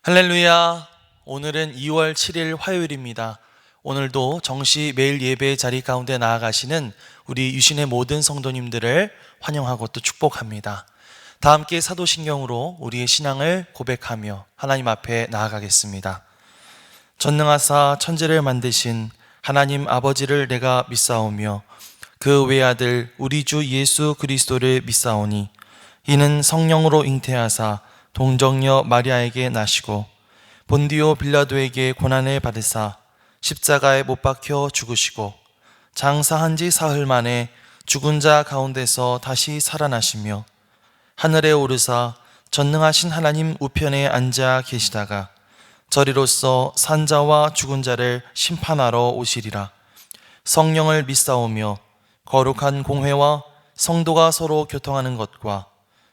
할렐루야. 오늘은 2월 7일 화요일입니다. 오늘도 정시 매일 예배 자리 가운데 나아가시는 우리 유신의 모든 성도님들을 환영하고 또 축복합니다. 다 함께 사도신경으로 우리의 신앙을 고백하며 하나님 앞에 나아가겠습니다. 전능하사 천지를 만드신 하나님 아버지를 내가 믿사오며 그 외아들 우리 주 예수 그리스도를 믿사오니 이는 성령으로 잉태하사 동정녀 마리아에게 나시고 본디오 빌라도에게 고난을 받으사 십자가에 못 박혀 죽으시고 장사한 지 사흘 만에 죽은 자 가운데서 다시 살아나시며 하늘에 오르사 전능하신 하나님 우편에 앉아 계시다가 저리로서 산자와 죽은 자를 심판하러 오시리라. 성령을 믿사오며 거룩한 공회와 성도가 서로 교통하는 것과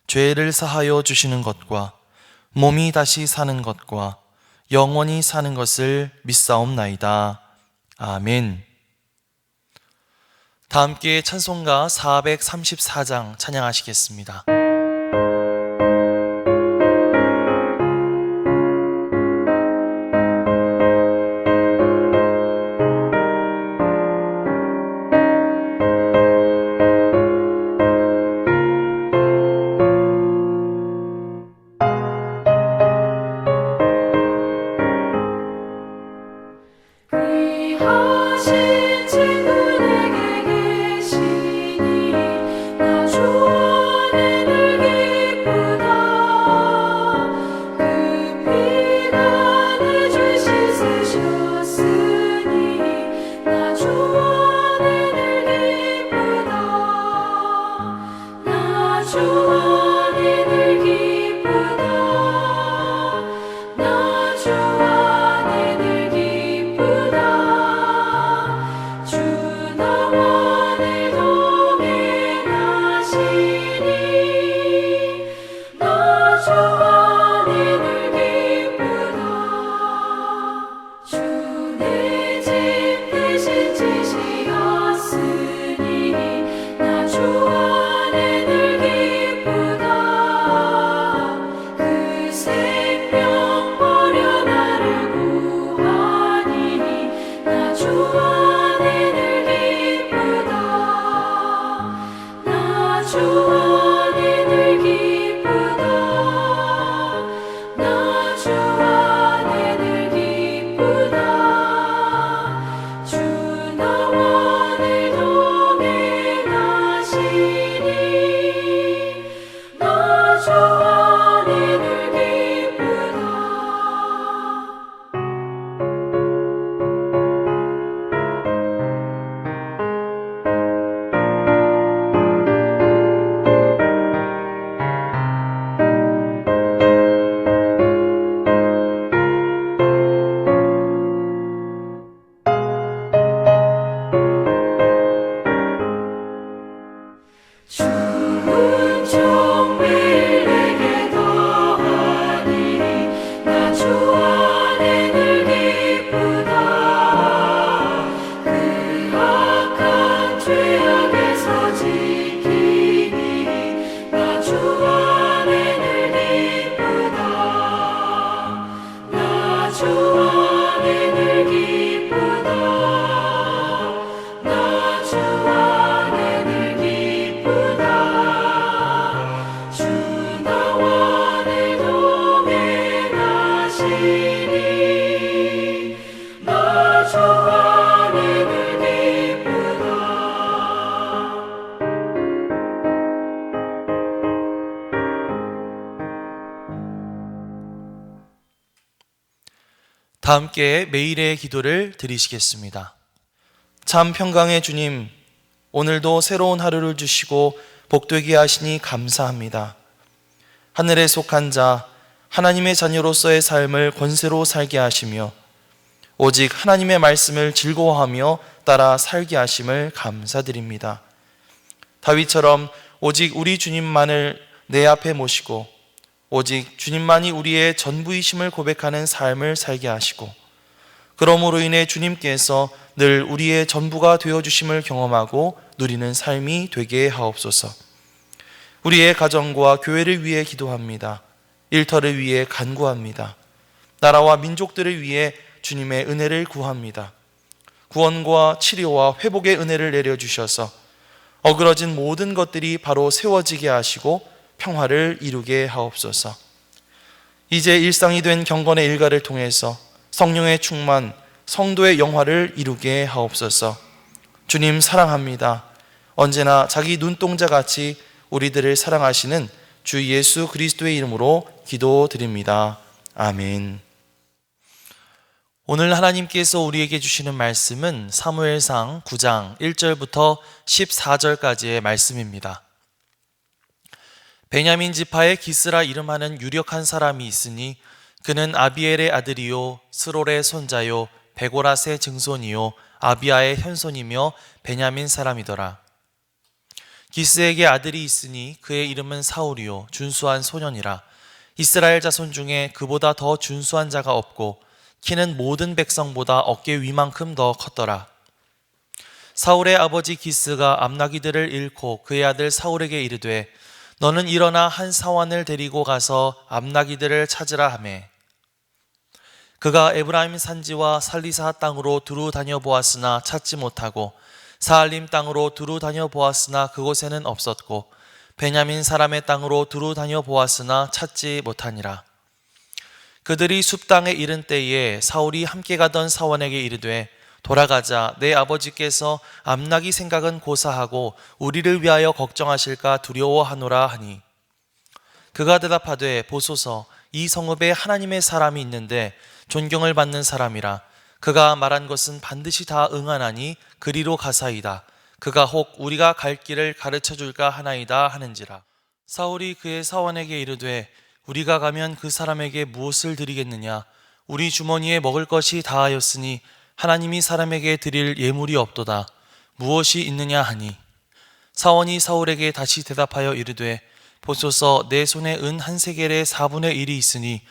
죄를 사하여 주시는 것과 몸이 다시 사는 것과 영원히 사는 것을 믿사옵나이다. 아멘. 다 함께 찬송가 434장 찬양하시겠습니다. 귀하신 친구 내게 계시니 나 주 안에 늘 기쁘다. 그 피가 내 죄 씻으셨으니 나 주 안에 늘 기쁘다. 나 주 안에 늘 기쁘다. 나 주 안에 늘 기쁘다. 주 나와 늘 동행하시니 나 주 안에 늘 기쁘다. 주 내 집 대신 지시었으니 나 주 안에 늘 기쁘다. 그 생명 버려 나를 구하니 나 주 안에 늘 기쁘다. 나 주 안에 늘 기쁘다. 나 주 안에 늘 기쁘다. 주 나와 늘 동행하시니 나 주 안에 늘 기쁘다. 주은 종밀 내게 더하니 나 주 안에 늘 기쁘다. 그 악한 죄악에서 지키니 나 주 안에 늘 기쁘다. 나 주 안에 늘 기쁘다. 나 주 안에 늘 기쁘다. 주 나와 늘 동행하시니 나 주 안에 늘 기쁘다. 다 함께 매일의 기도를 드리시겠습니다. 참 평강의 주님, 오늘도 새로운 하루를 주시고 복되게 하시니 감사합니다. 하늘에 속한 자, 하나님의 자녀로서의 삶을 권세로 살게 하시며 오직 하나님의 말씀을 즐거워하며 따라 살게 하심을 감사드립니다. 다윗처럼 오직 우리 주님만을 내 앞에 모시고 오직 주님만이 우리의 전부이심을 고백하는 삶을 살게 하시고 그러므로 인해 주님께서 늘 우리의 전부가 되어주심을 경험하고 누리는 삶이 되게 하옵소서. 우리의 가정과 교회를 위해 기도합니다. 일터를 위해 간구합니다. 나라와 민족들을 위해 주님의 은혜를 구합니다. 구원과 치료와 회복의 은혜를 내려주셔서 어그러진 모든 것들이 바로 세워지게 하시고 평화를 이루게 하옵소서. 이제 일상이 된 경건의 일가를 통해서 성령의 충만, 성도의 영화를 이루게 하옵소서. 주님 사랑합니다. 언제나 자기 눈동자같이 우리들을 사랑하시는 주 예수 그리스도의 이름으로 기도드립니다. 아멘. 오늘 하나님께서 우리에게 주시는 말씀은 사무엘상 9장 1절부터 14절까지의 말씀입니다. 베냐민 지파의 기스라 이름하는 유력한 사람이 있으니 그는 아비엘의 아들이요 스롤의 손자요 베고라스의 증손이요 아비아의 현손이며 베냐민 사람이더라. 기스에게 아들이 있으니 그의 이름은 사울이요 준수한 소년이라. 이스라엘 자손 중에 그보다 더 준수한 자가 없고 키는 모든 백성보다 어깨 위만큼 더 컸더라. 사울의 아버지 기스가 암나기들을 잃고 그의 아들 사울에게 이르되 너는 일어나 한 사환을 데리고 가서 암나기들을 찾으라 하매 그가 에브라임 산지와 살리사 땅으로 두루 다녀 보았으나 찾지 못하고 사알림 땅으로 두루 다녀 보았으나 그곳에는 없었고 베냐민 사람의 땅으로 두루 다녀 보았으나 찾지 못하니라. 그들이 숲 땅에 이른 때에 사울이 함께 가던 사원에게 이르되 돌아가자. 내 아버지께서 암나기 생각은 고사하고 우리를 위하여 걱정하실까 두려워하노라 하니 그가 대답하되 보소서 이 성읍에 하나님의 사람이 있는데 존경을 받는 사람이라. 그가 말한 것은 반드시 다 응하나니 그리로 가사이다. 그가 혹 우리가 갈 길을 가르쳐 줄까 하나이다 하는지라. 사울이 그의 사원에게 이르되 우리가 가면 그 사람에게 무엇을 드리겠느냐? 우리 주머니에 먹을 것이 다하였으니 하나님이 사람에게 드릴 예물이 없도다. 무엇이 있느냐 하니 사원이 사울에게 다시 대답하여 이르되 보소서 내 손에 은 한 세겔의 4분의 1이 있으니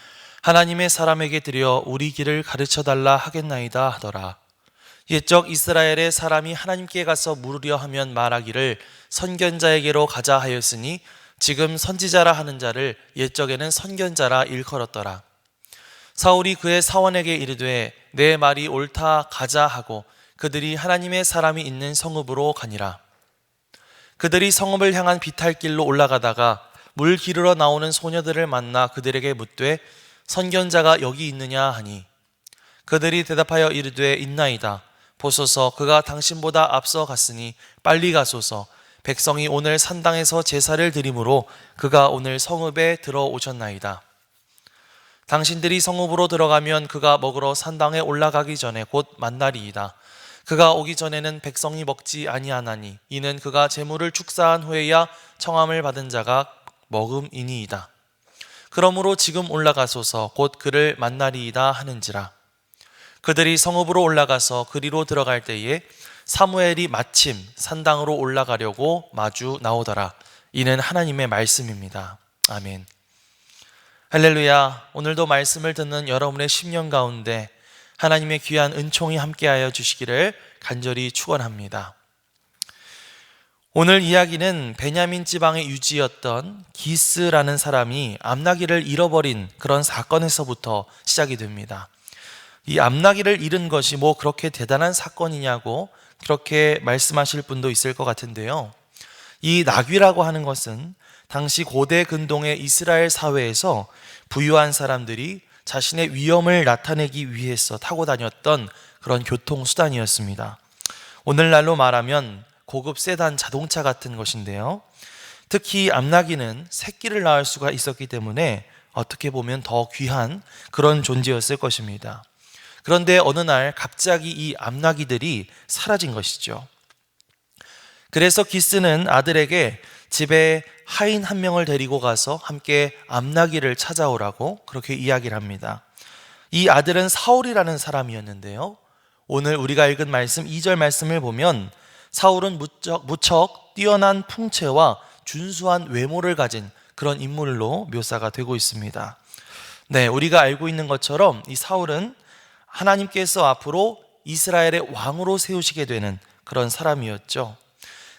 하나님의 사람에게 드려 우리 길을 가르쳐 달라 하겠나이다 하더라. 옛적 이스라엘의 사람이 하나님께 가서 물으려 하면 말하기를 선견자에게로 가자 하였으니 지금 선지자라 하는 자를 옛적에는 선견자라 일컬었더라. 사울이 그의 사원에게 이르되 내 말이 옳다 가자 하고 그들이 하나님의 사람이 있는 성읍으로 가니라. 그들이 성읍을 향한 비탈길로 올라가다가 물 기르러 나오는 소녀들을 만나 그들에게 묻되 선견자가 여기 있느냐 하니 그들이 대답하여 이르되 있나이다. 보소서 그가 당신보다 앞서 갔으니 빨리 가소서. 백성이 오늘 산당에서 제사를 드리므로 그가 오늘 성읍에 들어오셨나이다. 당신들이 성읍으로 들어가면 그가 먹으러 산당에 올라가기 전에 곧 만날이이다. 그가 오기 전에는 백성이 먹지 아니하나니 이는 그가 제물을 축사한 후에야 청함을 받은 자가 먹음이니이다. 그러므로 지금 올라가소서 곧 그를 만나리이다 하는지라. 그들이 성읍으로 올라가서 그리로 들어갈 때에 사무엘이 마침 산당으로 올라가려고 마주 나오더라. 이는 하나님의 말씀입니다. 아멘. 할렐루야. 오늘도 말씀을 듣는 여러분의 심령 가운데 하나님의 귀한 은총이 함께하여 주시기를 간절히 축원합니다. 오늘 이야기는 베냐민 지방의 유지였던 기스라는 사람이 암나기를 잃어버린 그런 사건에서부터 시작이 됩니다. 이 암나기를 잃은 것이 뭐 그렇게 대단한 사건이냐고 그렇게 말씀하실 분도 있을 것 같은데요. 이 나귀라고 하는 것은 당시 고대 근동의 이스라엘 사회에서 부유한 사람들이 자신의 위엄을 나타내기 위해서 타고 다녔던 그런 교통수단이었습니다. 오늘날로 말하면 고급 세단 자동차 같은 것인데요. 특히 암나귀는 새끼를 낳을 수가 있었기 때문에 어떻게 보면 더 귀한 그런 존재였을 것입니다. 그런데 어느 날 갑자기 이 암나귀들이 사라진 것이죠. 그래서 기스는 아들에게 집에 하인 한 명을 데리고 가서 함께 암나귀를 찾아오라고 그렇게 이야기를 합니다. 이 아들은 사울이라는 사람이었는데요. 오늘 우리가 읽은 말씀 2절 말씀을 보면 사울은 무척 뛰어난 풍채와 준수한 외모를 가진 그런 인물로 묘사가 되고 있습니다. 네, 우리가 알고 있는 것처럼 이 사울은 하나님께서 앞으로 이스라엘의 왕으로 세우시게 되는 그런 사람이었죠.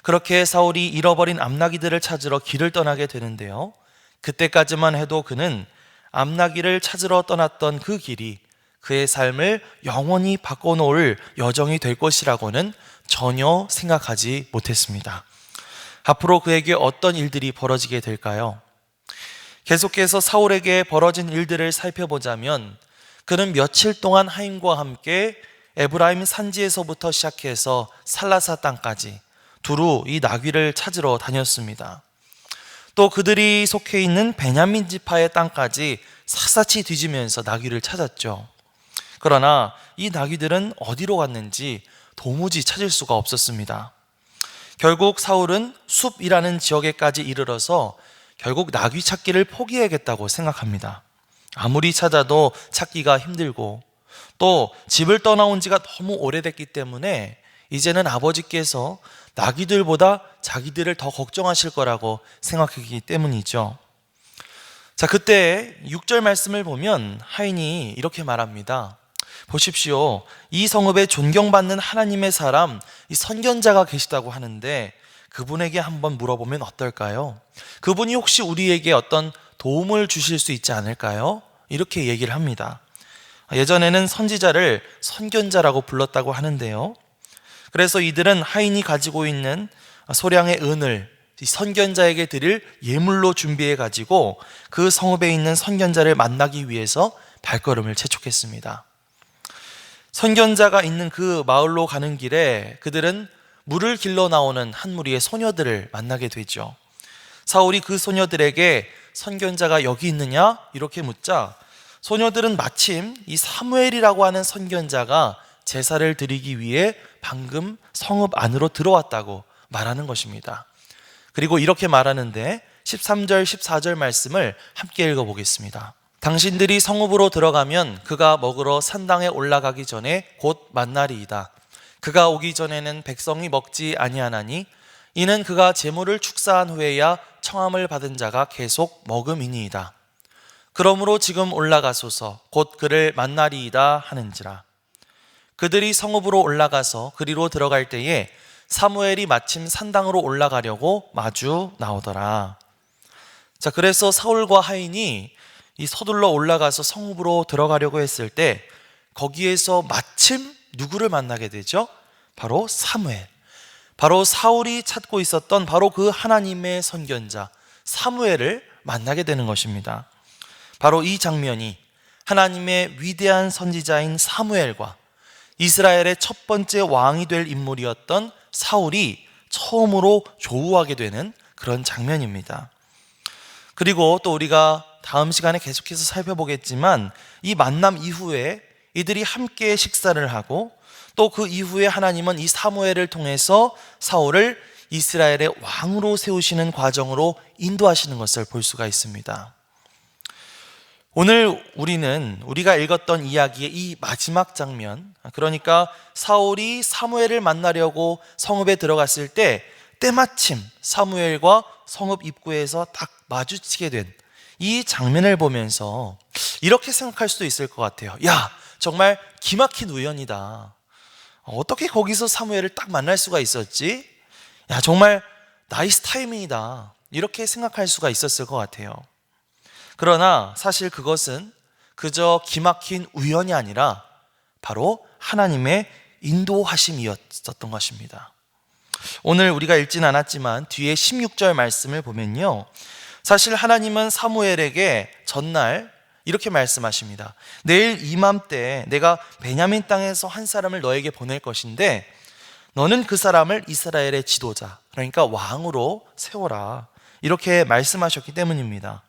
그렇게 사울이 잃어버린 암나귀들을 찾으러 길을 떠나게 되는데요. 그때까지만 해도 그는 암나기를 찾으러 떠났던 그 길이 그의 삶을 영원히 바꿔놓을 여정이 될 것이라고는 전혀 생각하지 못했습니다. 앞으로 그에게 어떤 일들이 벌어지게 될까요? 계속해서 사울에게 벌어진 일들을 살펴보자면 그는 며칠 동안 하인과 함께 에브라임 산지에서부터 시작해서 살라사 땅까지 두루 이 나귀를 찾으러 다녔습니다. 또 그들이 속해 있는 베냐민 지파의 땅까지 샅샅이 뒤지면서 나귀를 찾았죠. 그러나 이 나귀들은 어디로 갔는지 도무지 찾을 수가 없었습니다. 결국 사울은 숲이라는 지역에까지 이르러서 결국 나귀 찾기를 포기해야겠다고 생각합니다. 아무리 찾아도 찾기가 힘들고 또 집을 떠나온 지가 너무 오래됐기 때문에 이제는 아버지께서 나귀들보다 자기들을 더 걱정하실 거라고 생각하기 때문이죠. 자, 그때 6절 말씀을 보면 하인이 이렇게 말합니다. 보십시오. 이 성읍에 존경받는 하나님의 사람, 이 선견자가 계시다고 하는데 그분에게 한번 물어보면 어떨까요? 그분이 혹시 우리에게 어떤 도움을 주실 수 있지 않을까요? 이렇게 얘기를 합니다. 예전에는 선지자를 선견자라고 불렀다고 하는데요. 그래서 이들은 하인이 가지고 있는 소량의 은을 이 선견자에게 드릴 예물로 준비해 가지고 그 성읍에 있는 선견자를 만나기 위해서 발걸음을 재촉했습니다. 선견자가 있는 그 마을로 가는 길에 그들은 물을 길러 나오는 한 무리의 소녀들을 만나게 되죠. 사울이 그 소녀들에게 선견자가 여기 있느냐? 이렇게 묻자 소녀들은 마침 이 사무엘이라고 하는 선견자가 제사를 드리기 위해 방금 성읍 안으로 들어왔다고 말하는 것입니다. 그리고 이렇게 말하는데 13절, 14절 말씀을 함께 읽어보겠습니다. 당신들이 성읍으로 들어가면 그가 먹으러 산당에 올라가기 전에 곧 만나리이다. 그가 오기 전에는 백성이 먹지 아니하나니 이는 그가 제물을 축사한 후에야 청함을 받은 자가 계속 먹음이니이다. 그러므로 지금 올라가소서 곧 그를 만나리이다 하는지라. 그들이 성읍으로 올라가서 그리로 들어갈 때에 사무엘이 마침 산당으로 올라가려고 마주 나오더라. 자, 그래서 사울과 하인이 이 서둘러 올라가서 성읍으로 들어가려고 했을 때 거기에서 마침 누구를 만나게 되죠? 바로 사무엘. 바로 사울이 찾고 있었던 바로 그 하나님의 선견자 사무엘을 만나게 되는 것입니다. 바로 이 장면이 하나님의 위대한 선지자인 사무엘과 이스라엘의 첫 번째 왕이 될 인물이었던 사울이 처음으로 조우하게 되는 그런 장면입니다. 그리고 또 우리가 다음 시간에 계속해서 살펴보겠지만 이 만남 이후에 이들이 함께 식사를 하고 또 그 이후에 하나님은 이 사무엘을 통해서 사울을 이스라엘의 왕으로 세우시는 과정으로 인도하시는 것을 볼 수가 있습니다. 오늘 우리가 읽었던 이야기의 이 마지막 장면, 그러니까 사울이 사무엘을 만나려고 성읍에 들어갔을 때 때마침 사무엘과 성읍 입구에서 딱 마주치게 된 이 장면을 보면서 이렇게 생각할 수도 있을 것 같아요. 야, 정말 기막힌 우연이다. 어떻게 거기서 사무엘을 딱 만날 수가 있었지? 야, 정말 나이스 타이밍이다. 이렇게 생각할 수가 있었을 것 같아요. 그러나 사실 그것은 그저 기막힌 우연이 아니라 바로 하나님의 인도하심이었던 것입니다. 오늘 우리가 읽진 않았지만 뒤에 16절 말씀을 보면요, 사실 하나님은 사무엘에게 전날 이렇게 말씀하십니다. 내일 이맘때 내가 베냐민 땅에서 한 사람을 너에게 보낼 것인데 너는 그 사람을 이스라엘의 지도자, 그러니까 왕으로 세워라, 이렇게 말씀하셨기 때문입니다.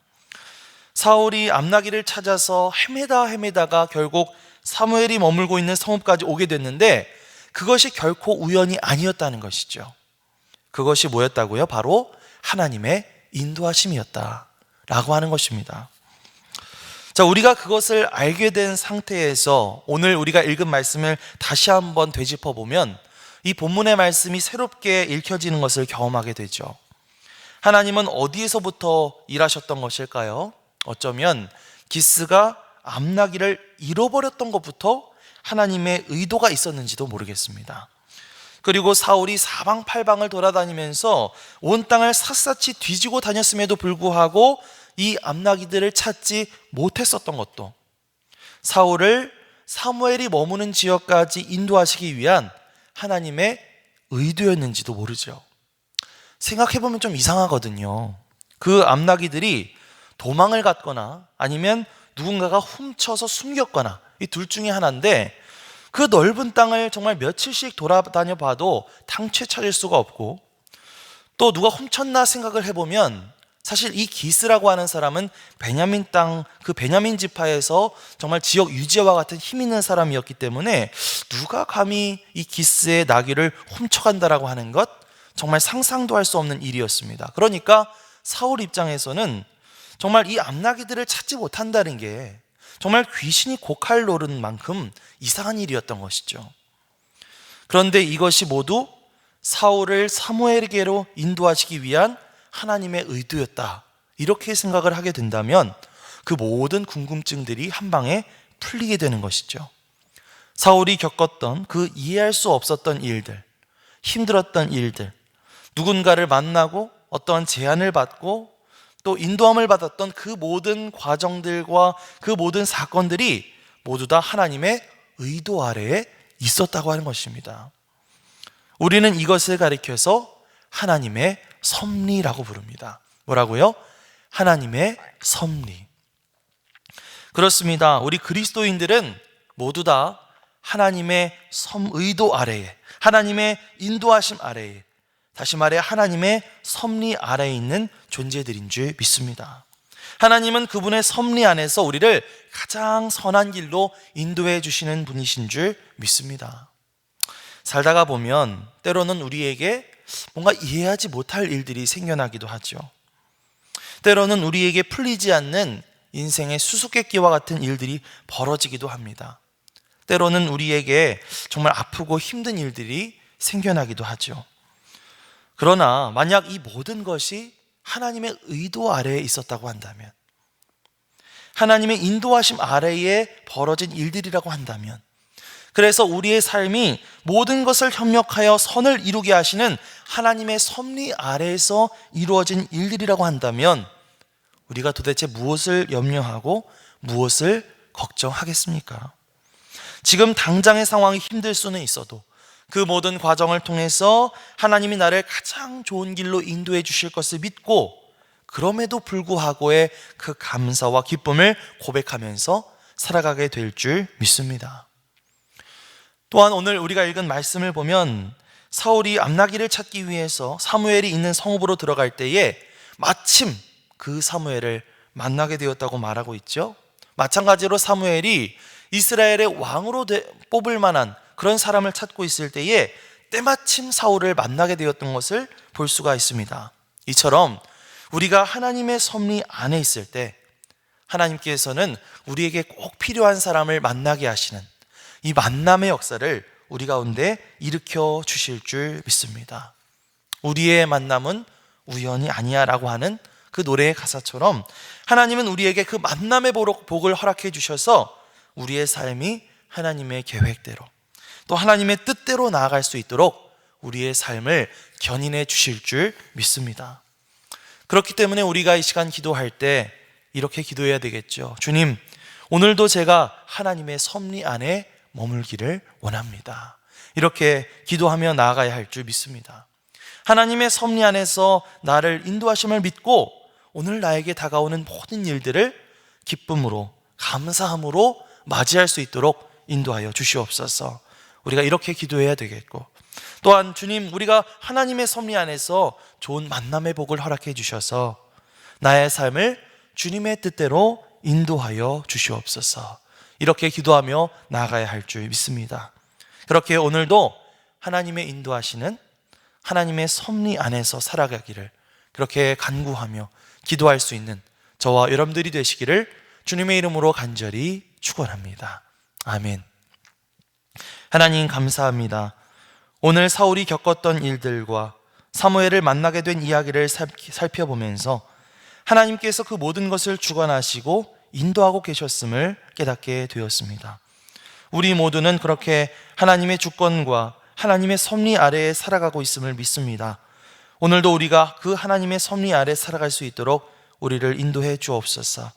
사울이 암나기를 찾아서 헤매다가 결국 사무엘이 머물고 있는 성읍까지 오게 됐는데 그것이 결코 우연이 아니었다는 것이죠. 그것이 뭐였다고요? 바로 하나님의 인도하심이었다라고 하는 것입니다. 자, 우리가 그것을 알게 된 상태에서 오늘 우리가 읽은 말씀을 다시 한번 되짚어 보면 이 본문의 말씀이 새롭게 읽혀지는 것을 경험하게 되죠. 하나님은 어디에서부터 일하셨던 것일까요? 어쩌면 기스가 암나기를 잃어버렸던 것부터 하나님의 의도가 있었는지도 모르겠습니다. 그리고 사울이 사방팔방을 돌아다니면서 온 땅을 샅샅이 뒤지고 다녔음에도 불구하고 이 암나기들을 찾지 못했었던 것도 사울을 사무엘이 머무는 지역까지 인도하시기 위한 하나님의 의도였는지도 모르죠. 생각해보면 좀 이상하거든요. 그 암나기들이 도망을 갔거나 아니면 누군가가 훔쳐서 숨겼거나 이 둘 중에 하나인데, 그 넓은 땅을 정말 며칠씩 돌아다녀 봐도 당최 찾을 수가 없고, 또 누가 훔쳤나 생각을 해보면 사실 이 기스라고 하는 사람은 베냐민 땅, 그 베냐민 지파에서 정말 지역 유지와 같은 힘 있는 사람이었기 때문에 누가 감히 이 기스의 나귀를 훔쳐간다라고 하는 것, 정말 상상도 할 수 없는 일이었습니다. 그러니까 사울 입장에서는 정말 이 암나기들을 찾지 못한다는 게 정말 귀신이 고칼 노른 만큼 이상한 일이었던 것이죠. 그런데 이것이 모두 사울을 사무엘에게로 인도하시기 위한 하나님의 의도였다, 이렇게 생각을 하게 된다면 그 모든 궁금증들이 한 방에 풀리게 되는 것이죠. 사울이 겪었던 그 이해할 수 없었던 일들, 힘들었던 일들, 누군가를 만나고 어떠한 제안을 받고 또 인도함을 받았던 그 모든 과정들과 그 모든 사건들이 모두 다 하나님의 의도 아래에 있었다고 하는 것입니다. 우리는 이것을 가리켜서 하나님의 섭리라고 부릅니다. 뭐라고요? 하나님의 섭리. 그렇습니다. 우리 그리스도인들은 모두 다 하나님의 의도 아래에, 하나님의 인도하심 아래에, 다시 말해 하나님의 섭리 아래에 있는 존재들인 줄 믿습니다. 하나님은 그분의 섭리 안에서 우리를 가장 선한 길로 인도해 주시는 분이신 줄 믿습니다. 살다가 보면 때로는 우리에게 뭔가 이해하지 못할 일들이 생겨나기도 하죠. 때로는 우리에게 풀리지 않는 인생의 수수께끼와 같은 일들이 벌어지기도 합니다. 때로는 우리에게 정말 아프고 힘든 일들이 생겨나기도 하죠. 그러나 만약 이 모든 것이 하나님의 의도 아래에 있었다고 한다면, 하나님의 인도하심 아래에 벌어진 일들이라고 한다면, 그래서 우리의 삶이 모든 것을 협력하여 선을 이루게 하시는 하나님의 섭리 아래에서 이루어진 일들이라고 한다면, 우리가 도대체 무엇을 염려하고 무엇을 걱정하겠습니까? 지금 당장의 상황이 힘들 수는 있어도 그 모든 과정을 통해서 하나님이 나를 가장 좋은 길로 인도해 주실 것을 믿고, 그럼에도 불구하고의 그 감사와 기쁨을 고백하면서 살아가게 될 줄 믿습니다. 또한 오늘 우리가 읽은 말씀을 보면 사울이 암나기를 찾기 위해서 사무엘이 있는 성읍으로 들어갈 때에 마침 그 사무엘을 만나게 되었다고 말하고 있죠. 마찬가지로 사무엘이 이스라엘의 왕으로 뽑을 만한 그런 사람을 찾고 있을 때에 때마침 사울을 만나게 되었던 것을 볼 수가 있습니다. 이처럼 우리가 하나님의 섭리 안에 있을 때 하나님께서는 우리에게 꼭 필요한 사람을 만나게 하시는 이 만남의 역사를 우리 가운데 일으켜 주실 줄 믿습니다. 우리의 만남은 우연이 아니야 라고 하는 그 노래의 가사처럼 하나님은 우리에게 그 만남의 복을 허락해 주셔서 우리의 삶이 하나님의 계획대로 또 하나님의 뜻대로 나아갈 수 있도록 우리의 삶을 견인해 주실 줄 믿습니다. 그렇기 때문에 우리가 이 시간 기도할 때 이렇게 기도해야 되겠죠. 주님, 오늘도 제가 하나님의 섭리 안에 머물기를 원합니다. 이렇게 기도하며 나아가야 할 줄 믿습니다. 하나님의 섭리 안에서 나를 인도하심을 믿고 오늘 나에게 다가오는 모든 일들을 기쁨으로, 감사함으로 맞이할 수 있도록 인도하여 주시옵소서. 우리가 이렇게 기도해야 되겠고, 또한 주님, 우리가 하나님의 섭리 안에서 좋은 만남의 복을 허락해 주셔서 나의 삶을 주님의 뜻대로 인도하여 주시옵소서. 이렇게 기도하며 나아가야 할 줄 믿습니다. 그렇게 오늘도 하나님의 인도하시는 하나님의 섭리 안에서 살아가기를 그렇게 간구하며 기도할 수 있는 저와 여러분들이 되시기를 주님의 이름으로 간절히 축원합니다. 아멘. 하나님 감사합니다. 오늘 사울이 겪었던 일들과 사무엘을 만나게 된 이야기를 살펴보면서 하나님께서 그 모든 것을 주관하시고 인도하고 계셨음을 깨닫게 되었습니다. 우리 모두는 그렇게 하나님의 주권과 하나님의 섭리 아래에 살아가고 있음을 믿습니다. 오늘도 우리가 그 하나님의 섭리 아래 살아갈 수 있도록 우리를 인도해 주옵소서.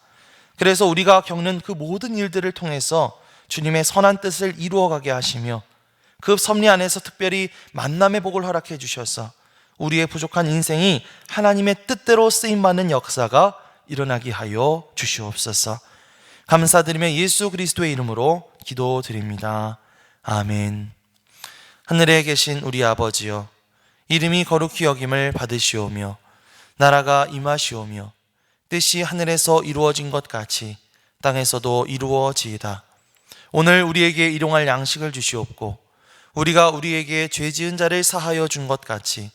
그래서 우리가 겪는 그 모든 일들을 통해서 주님의 선한 뜻을 이루어가게 하시며 그 섭리 안에서 특별히 만남의 복을 허락해 주셔서 우리의 부족한 인생이 하나님의 뜻대로 쓰임받는 역사가 일어나게 하여 주시옵소서. 감사드리며 예수 그리스도의 이름으로 기도드립니다. 아멘. 하늘에 계신 우리 아버지여, 이름이 거룩히 여김을 받으시오며 나라가 임하시오며 뜻이 하늘에서 이루어진 것 같이 땅에서도 이루어지이다. 오늘 우리에게 일용할 양식을 주시옵고 우리가 우리에게 죄 지은 자를 사하여 준 것 같이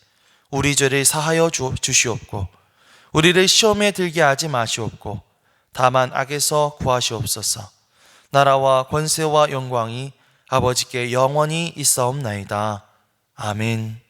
우리 죄를 사하여 주시옵고 우리를 시험에 들게 하지 마시옵고 다만 악에서 구하시옵소서. 나라와 권세와 영광이 아버지께 영원히 있사옵나이다. 아멘.